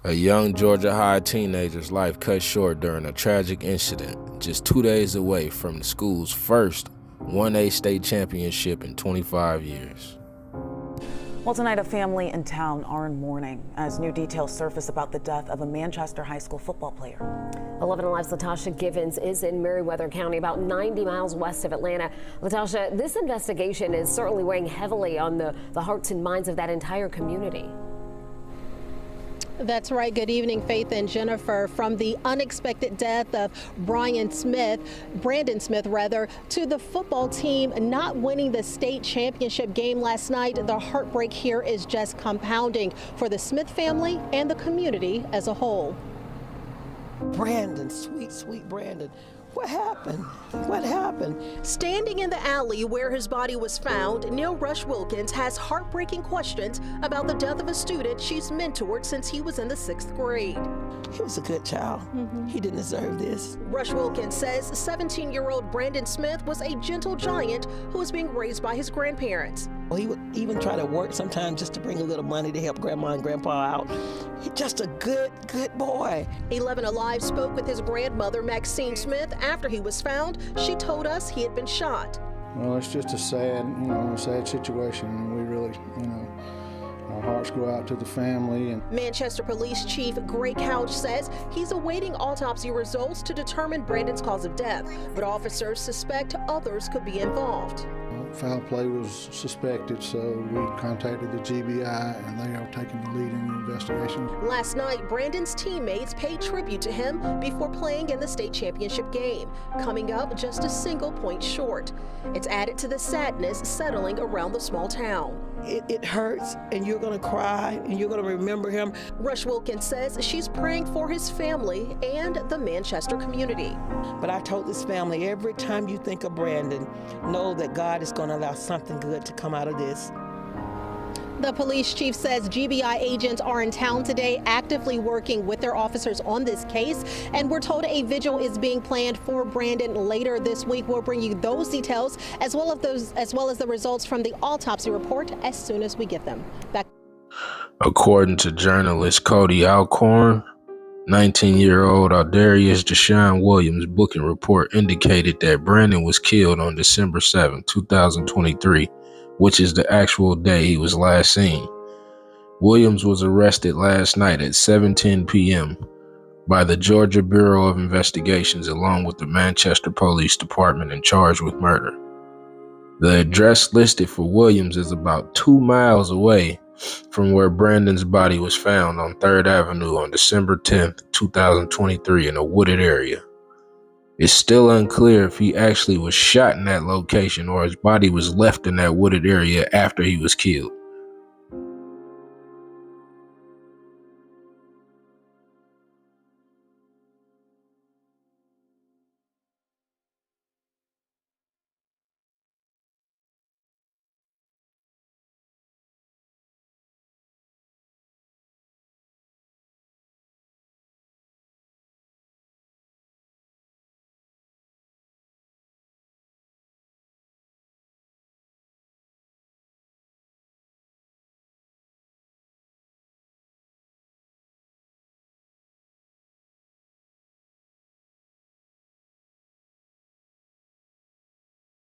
A young Georgia High teenager's life cut short during a tragic incident, just 2 days away from the school's first 1A state championship in 25 years. Well, tonight a family in town are in mourning as new details surface about the death of a Manchester high school football player. 11 Alive's Latasha Givens is in Meriwether County, about 90 miles west of Atlanta. Latasha, this investigation is certainly weighing heavily on the hearts and minds of that entire community. That's right. Good evening, Faith and Jennifer. From the unexpected death of Brandon Smith, to the football team not winning the state championship game last night, the heartbreak here is just compounding for the Smith family and the community as a whole. Brandon, sweet Brandon. What happened? What happened? Standing in the alley where his body was found, Neil Rush Wilkins has heartbreaking questions about the death of a student she's mentored since he was in the 6th grade. He was a good child. He didn't deserve this. Rush Wilkins says 17-year-old Brandon Smith was a gentle giant who was being raised by his grandparents. Well, he would even try to work sometimes just to bring a little money to help Grandma and Grandpa out. He's just a good boy. 11 Alive spoke with his grandmother, Maxine Smith, after he was found. She told us he had been shot. Well, it's just a sad situation, and we really, our hearts go out to the family. And Manchester Police Chief Greg Couch says he's awaiting autopsy results to determine Brandon's cause of death, but officers suspect others could be involved. Foul play was suspected, so we contacted the GBI, and they are taking the lead in the investigation. Last night, Brandon's teammates paid tribute to him before playing in the state championship game, coming up just a single point short. It's added to the sadness settling around the small town. It hurts, and you're going to cry, and you're going to remember him. Rush Wilkins says she's praying for his family and the Manchester community. But I told this family, every time you think of Brandon, know that God is going to allow something good to come out of this. The police chief says GBI agents are in town today actively working with their officers on this case, and we're told a vigil is being planned for Brandon later this week. We'll bring you those details as well as the results from the autopsy report as soon as we get them. Back. According to journalist Cody Alcorn, 19-year-old Aldarius Deshaun Williams' booking report indicated that Brandon was killed on December 7, 2023, which is the actual day he was last seen. Williams was arrested last night at 7:10 p.m. by the Georgia Bureau of Investigations along with the Manchester Police Department and charged with murder. The address listed for Williams is about 2 miles away from where Brandon's body was found on 3rd Avenue on December 10th, 2023 in a wooded area. It's still unclear if he actually was shot in that location or his body was left in that wooded area after he was killed.